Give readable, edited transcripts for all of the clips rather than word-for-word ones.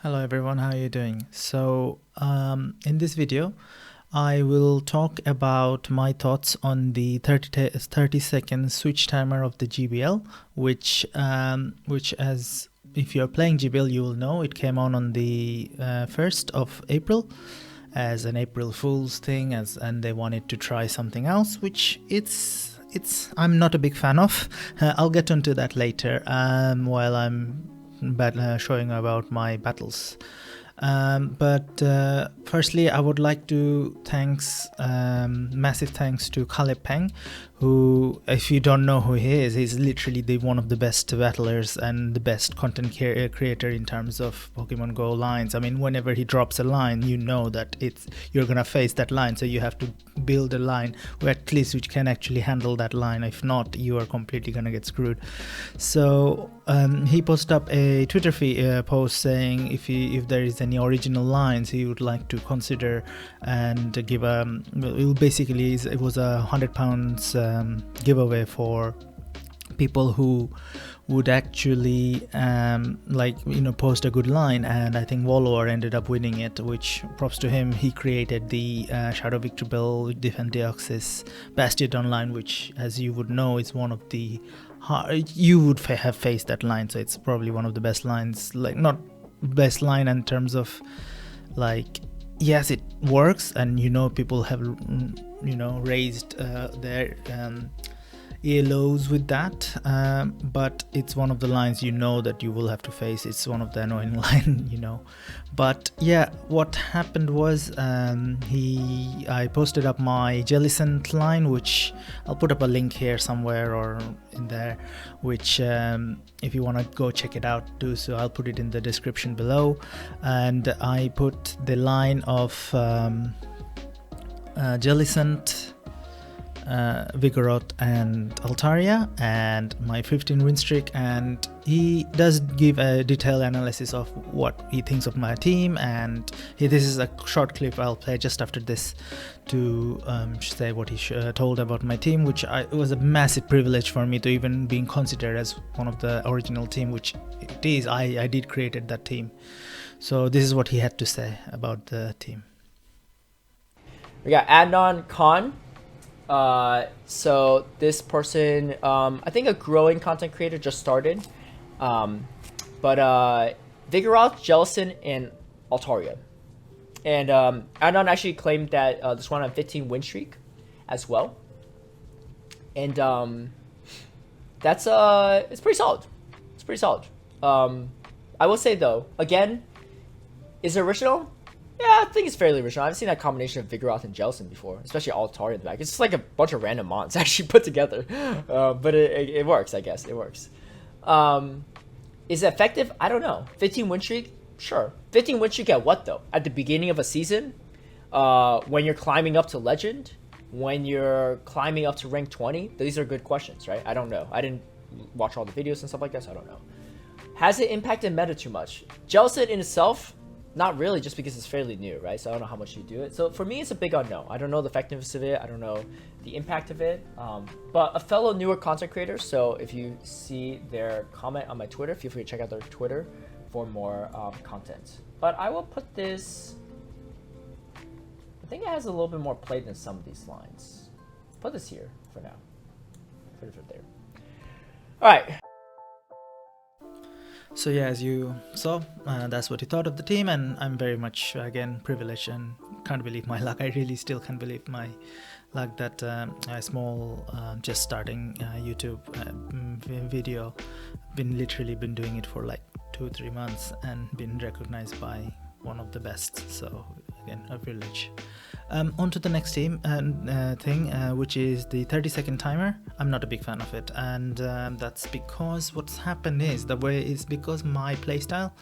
Hello everyone, how are you doing? In this video, I will talk about my thoughts on the 30-second switch timer of the GBL, which as if you're playing GBL, you will know it came on the 1st of April as an April Fool's thing, and they wanted to try something else, which I'm not a big fan of. I'll get into that later while I'm showing about my battles. Firstly, I would like to massive thanks to CALEB Peng, who, if you don't know who he is, he's literally one of the best battlers and the best content creator in terms of Pokemon Go lines. I mean, whenever he drops a line, you know that you're gonna face that line, so you have to build a line at least which can actually handle that line. If not, you are completely gonna get screwed. So he posted up a Twitter post saying if there is any original lines he would like to consider and give it was a £100 giveaway for people who would actually post a good line, and I think Wallower ended up winning it, which props to him. He created the Shadow Victory Bell Defend Deoxys Bastion line, which, as you would know, is one of the you would have faced that line, so it's probably one of the best lines, like not best line in terms of yes, it works, and people have raised their ELOs with that, but it's one of the lines that you will have to face. It's one of the annoying line, but yeah, what happened was I posted up my Jellicent line, which I'll put up a link here somewhere or in there, which if you want to go check it out, do so. I'll put it in the description below. And I put the line of Jellicent, Vigoroth and Altaria, and my 15 win streak, and he does give a detailed analysis of what he thinks of my team, and this is a short clip I'll play just after this to say what he told about my team, which it was a massive privilege for me to even being considered as one of the original team, which it is. I did created that team. So this is what he had to say about the team. We got Adnan Khan. So this person, I think a growing content creator, just started, but Vigoroth, Jellicent, and Altaria. And Adnan actually claimed that this one on 15 win streak as well. And that's it's pretty solid. It's pretty solid. I will say though, again, is it original? Yeah, I think it's fairly original. I've seen that combination of Vigoroth and Jellicent before, especially Altaria in the back. It's just like a bunch of random mons actually put together. But it works, I guess. It works. Is it effective? I don't know. 15 win streak? Sure. 15 win streak at what, though? At the beginning of a season? When you're climbing up to Legend? When you're climbing up to rank 20? These are good questions, right? I don't know. I didn't watch all the videos and stuff like that, so I don't know. Has it impacted meta too much? Jellicent in itself? Not really, just because it's fairly new, right? So I don't know how much you do it. So for me, it's a big unknown. I don't know the effectiveness of it. I don't know the impact of it. But a fellow newer content creator, so if you see their comment on my Twitter, feel free to check out their Twitter for more content. But I will put this... I think it has a little bit more play than some of these lines. Put this here for now. Put it there. All right. So yeah, as you saw, that's what he thought of the team, and I'm very much, again, privileged and can't believe my luck. I really still can't believe my luck that a small, just starting YouTube video, literally been doing it for like 2-3 months and been recognized by one of the best. So again, a privilege. On to the next thing, which is the 30-second timer. I'm not a big fan of it, and that's because what's happened is because my playstyle.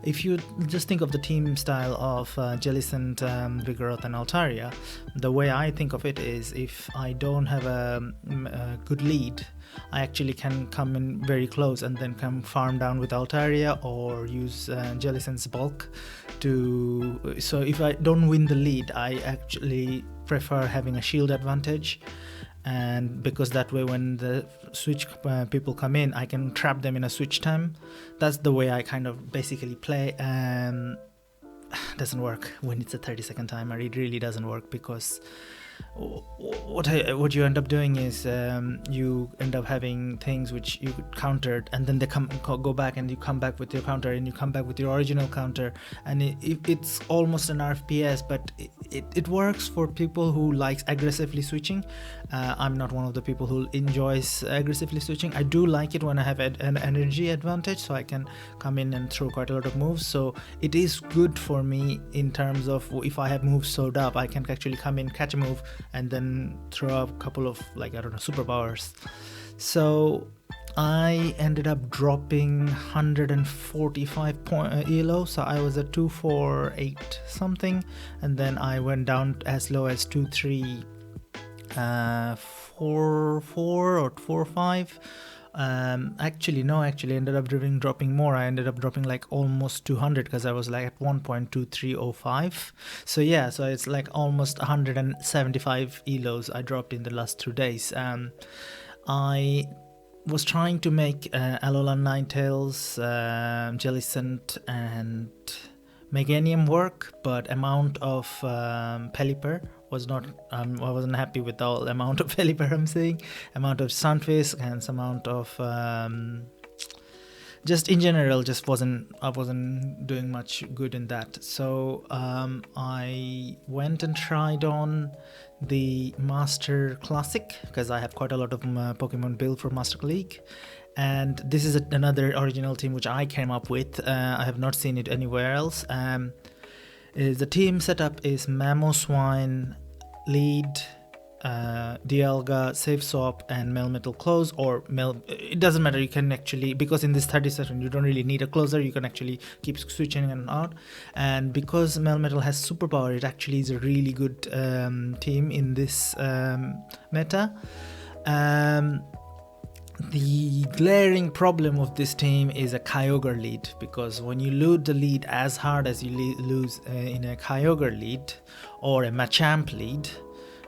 If you just think of the team style of Jellicent, Vigoroth, and Altaria, the way I think of it is if I don't have a good lead, I actually can come in very close and then come farm down with Altaria or use Jellicent's bulk to. So if I don't win the lead, I actually prefer having a shield advantage and because that way when the switch people come in, I can trap them in a switch time. That's the way I kind of basically play. Doesn't work when it's a 30-second timer. It really doesn't work, because what you end up doing is you end up having things which you countered, and then they go back, and you come back with your counter, and you come back with your original counter, and it's almost an RFPS, but it works for people who likes aggressively switching. I'm not one of the people who enjoys aggressively switching. I do like it when I have an energy advantage, so I can come in and throw quite a lot of moves. So it is good for me in terms of if I have moves sewed up, I can actually come in, catch a move, and then throw a couple of, like, I don't know, superpowers. So I ended up dropping 145 elo, so I was at 248 something, and then I went down as low as 2344 or 45. Actually ended up dropping more. I ended up dropping like almost 200, because I was like at 1.2305. So yeah, so it's like almost 175 elos I dropped in the last 2 days. I was trying to make Alolan Ninetales, Jellicent and Meganium work, but amount of Pelipper was not, I wasn't happy with the amount of Pelipper I'm seeing, amount of Sunfisk, and some amount of just in general, I wasn't doing much good in that. So I went and tried on the Master Classic, because I have quite a lot of Pokemon built for Master League, and this is another original team which I came up with. I have not seen it anywhere else. The team setup is MAMOSWINE, lead, Dialga, Safe Swap, and Melmetal close, or it doesn't matter. You can actually, because in this 30 session you don't really need a closer, you can actually keep switching in and out. And because Melmetal has superpower, it actually is a really good team in this meta. The glaring problem of this team is a Kyogre lead, because when you lose the lead as hard as you lose in a Kyogre lead or a Machamp lead,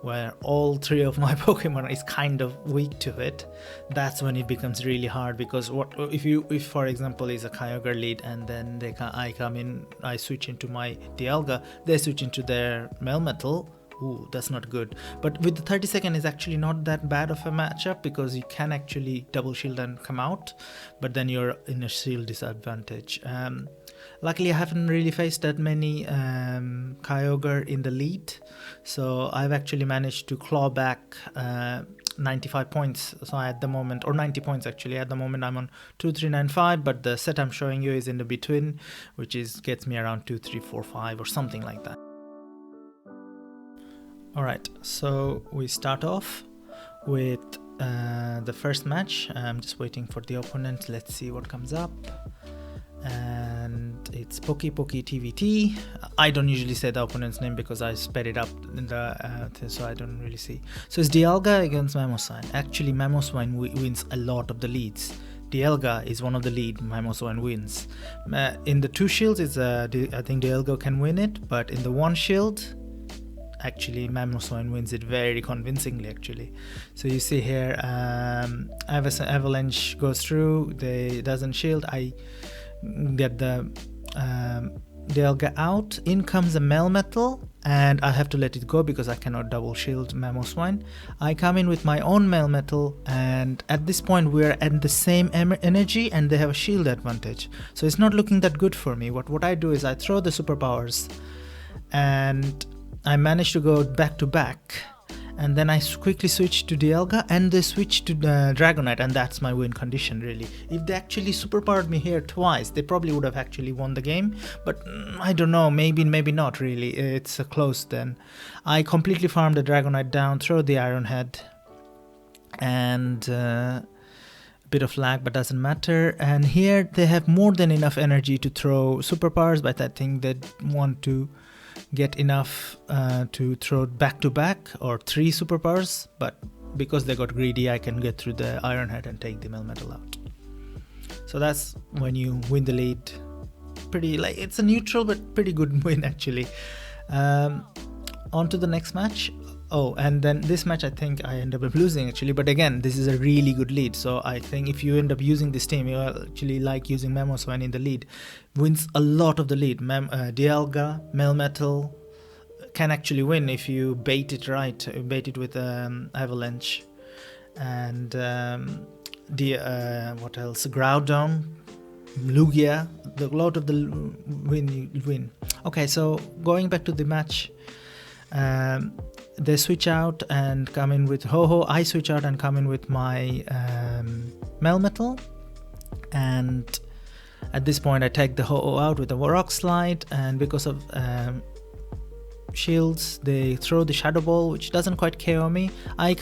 where all three of my Pokemon is kind of weak to it, that's when it becomes really hard. Because if for example is a Kyogre lead, and then I come in, I switch into my Dialga, they switch into their Melmetal. Ooh, that's not good. But with the 30-second is actually not that bad of a matchup, because you can actually double shield and come out, but then you're in a shield disadvantage. Luckily I haven't really faced that many Kyogre in the lead, so I've actually managed to claw back 95 points. So at the moment, or 90 points actually, at the moment I'm on 2395, but the set I'm showing you is in the between, which gets me around 2345 or something like that. Alright, so we start off with the first match. I'm just waiting for the opponent. Let's see what comes up. And it's Poki TVT. I don't usually say the opponent's name because I sped it up in the so I don't really see. So it's Dialga against MAMOSWINE. Actually, MAMOSWINE wins a lot of the leads. Dialga is one of the lead, MAMOSWINE wins. In the two shields, I think Dialga can win it, but in the one shield, actually MAMOSWINE wins it very convincingly actually. So you see here, Avalanche goes through, they doesn't shield, I get the Dialga out, in comes a Melmetal, and I have to let it go because I cannot double shield MAMOSWINE. I come in with my own Melmetal, and at this point we're at the same energy and they have a shield advantage, so it's not looking that good for me. What I do is I throw the superpowers, and I managed to go back to back, and then I quickly switched to Dialga, and they switched to Dragonite, and that's my win condition really. If they actually superpowered me here twice, they probably would have actually won the game, but I don't know, maybe not really. It's close then. I completely farmed the Dragonite down, throw the Iron Head, and a bit of lag, but doesn't matter. And here they have more than enough energy to throw superpowers, but I think they want to get enough to throw back to back or 3 superpowers, but because they got greedy, I can get through the Iron Head and take the Melmetal out. So that's when you win the lead. Pretty, like, it's a neutral but pretty good win actually. On to the next match. Oh, and then this match I think I end up losing actually, but again this is a really good lead, so I think if you end up using this team, you actually like using MAMOSWINE in the lead, wins a lot of the lead. Dialga, Melmetal can actually win if you bait it right, bait it with Avalanche, and what else, Groudon, Lugia, a lot of the win. Okay, so going back to the match, they switch out and come in with Ho-Oh. I switch out and come in with my Melmetal, and at this point I take the Ho-Oh out with a Rock Slide, and because of shields they throw the Shadow Ball, which doesn't quite KO me. I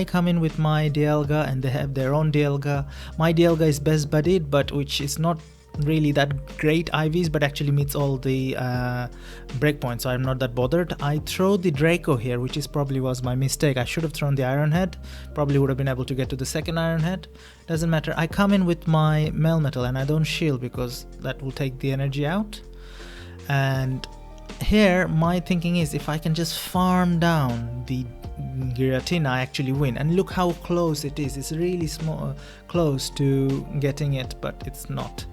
come in with my Dialga, and they have their own Dialga. My Dialga is best buddied, but which is not really that great IVs, but actually meets all the breakpoints, so I'm not that bothered. I throw the Draco here, which is probably was my mistake. I should have thrown the Iron Head, probably would have been able to get to the second Iron Head. Doesn't matter. I come in with my Melmetal and I don't shield because that will take the energy out. And here my thinking is, if I can just farm down the Giratina, I actually win. And look how close it is. It's really small, close to getting it, but it's not.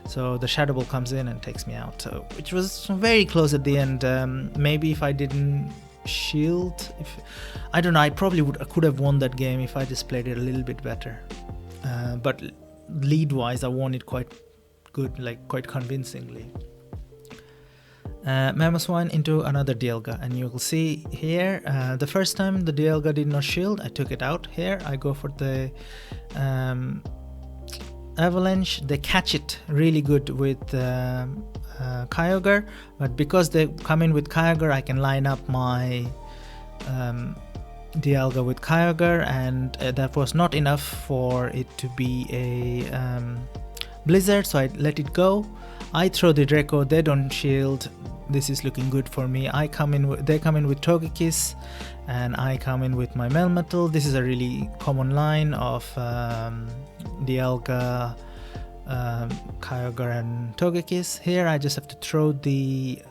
So the Shadow Ball comes in and takes me out, which was very close at the end. Maybe if I didn't shield, I don't know, I probably could have won that game if I just played it a little bit better. But lead wise I won it quite good, like quite convincingly. MAMOSWINE into another Dialga, and you will see here the first time the Dialga did not shield, I took it out. Here I go for the Avalanche. They catch it really good with Kyogre, but because they come in with Kyogre, I can line up my Dialga with Kyogre, and that was not enough for it to be a Blizzard, so I let it go. I throw the Draco, they don't shield. This is looking good for me. They come in with Togekiss, and I come in with my Melmetal. This is a really common line of Dialga, Kyogre and Togekiss. Here I just have to throw the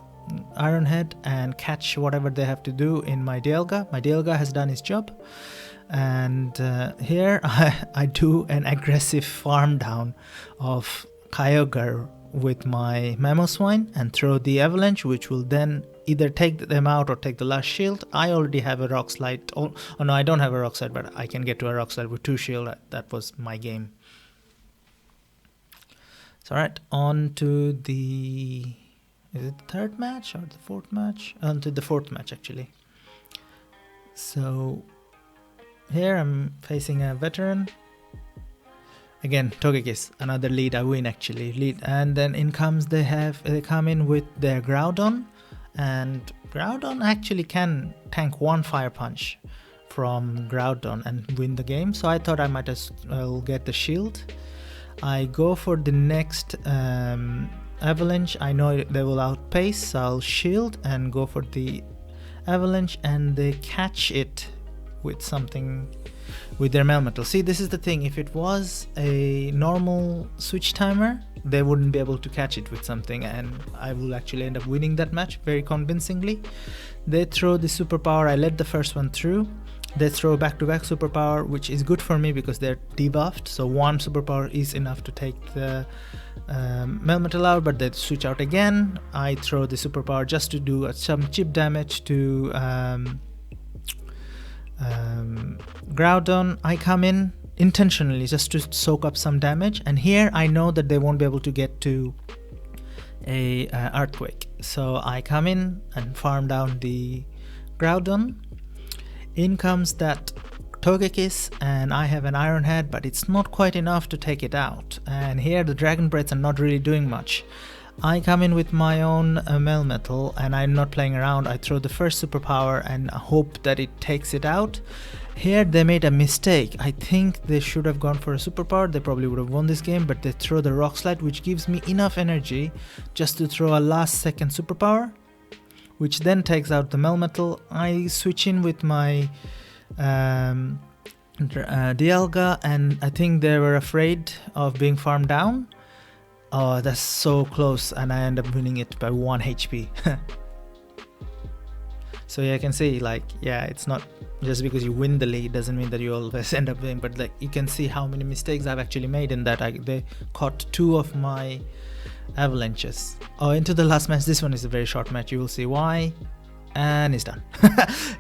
Iron Head and catch whatever they have to do in my Dialga. My Dialga has done its job, and here I do an aggressive farm down of Kyogre with my MAMOSWINE and throw the Avalanche, which will then either take them out or take the last shield. I already have a Rock Slide. Oh no, I don't have a Rock Slide, but I can get to a Rock Slide with 2 shield. That was my game. So alright, on to the, is it the third match or the fourth match? On to the fourth match actually. So here I'm facing a veteran. Again, Togekiss, another lead, I win actually. Lead, and then in comes they come in with their Groudon, and Groudon actually can tank 1 Fire Punch from Groudon and win the game. So I thought I might as well get the shield. I go for the next Avalanche. I know they will outpace, so I'll shield and go for the Avalanche, and they catch it with something with their Melmetal. See, this is the thing, if it was a normal switch timer, they wouldn't be able to catch it with something, and I will actually end up winning that match very convincingly. They throw the superpower, I let the first one through. They throw back-to-back superpower, which is good for me because they're debuffed, so 1 superpower is enough to take the Melmetal out, but they switch out again. I throw the superpower just to do some chip damage to Groudon. I come in intentionally just to soak up some damage, and here I know that they won't be able to get to a Earthquake, so I come in and farm down the Groudon. In comes that Togekiss, and I have an Iron Head, but it's not quite enough to take it out, and here the Dragon Breaths are not really doing much. I come in with my own Melmetal, and I'm not playing around. I throw the first superpower and hope that it takes it out. Here they made a mistake. I think they should have gone for a superpower. They probably would have won this game, but they throw the Rock Slide, which gives me enough energy just to throw a last second superpower, which then takes out the Melmetal. I switch in with my Dialga, and I think they were afraid of being farmed down. Oh, that's so close, and I end up winning it by 1 HP. So yeah, I can see like, yeah, it's not just because you win the league doesn't mean that you always end up winning, but like you can see how many mistakes I've actually made in that. They caught 2 of my avalanches. Into the last match. This one is a very short match, you will see why. And it's done.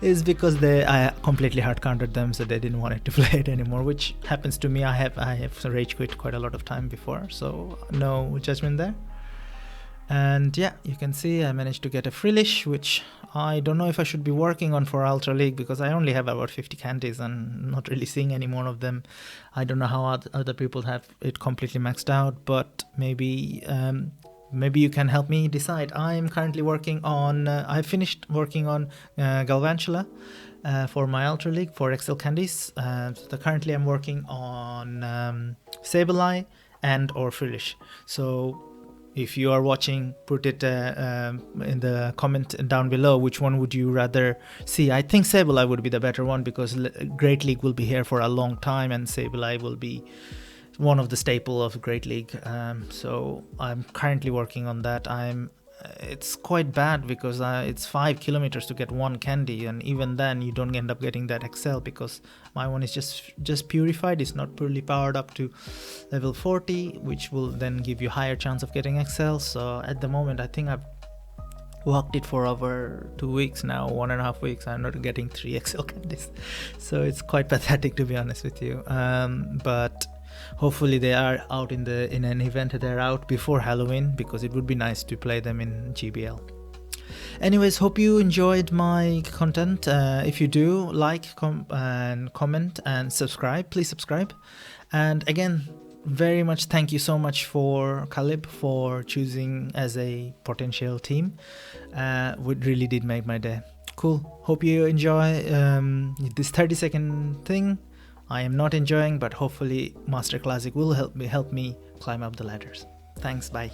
It's because I completely hard countered them, so they didn't want it to play it anymore, which happens to me. I have rage quit quite a lot of time before, so no judgment there. And yeah, you can see I managed to get a Frillish, which I don't know if I should be working on for Ultra League, because I only have about 50 candies and not really seeing any more of them. I don't know how other people have it completely maxed out, but maybe maybe you can help me decide. I'm currently working on, I finished working on Galvantula for my Ultra League for XL candies. So currently I'm working on Sableye and or Frillish. So if you are watching, put it in the comment down below, which one would you rather see. I think Sableye would be the better one, because Great League will be here for a long time and Sableye will be one of the staple of Great League. So I'm currently working on that. It's quite bad because it's 5 kilometers to get 1 candy, and even then you don't end up getting that XL, because my one is just purified. It's not fully powered up to level 40, which will then give you higher chance of getting XL. So at the moment I think I've walked it for over 2 weeks now, 1.5 weeks. I'm not getting 3 XL candies, so it's quite pathetic, to be honest with you. But hopefully they are out in an event. They're out before Halloween, because it would be nice to play them in GBL. Anyways, hope you enjoyed my content. If you do, like, and comment and subscribe. Please subscribe. And again, very much thank you so much for CALEB for choosing as a potential team. It really did make my day. Cool. Hope you enjoy this 30-second thing. I am not enjoying, but hopefully Master Classic will help me climb up the ladders. Thanks, bye.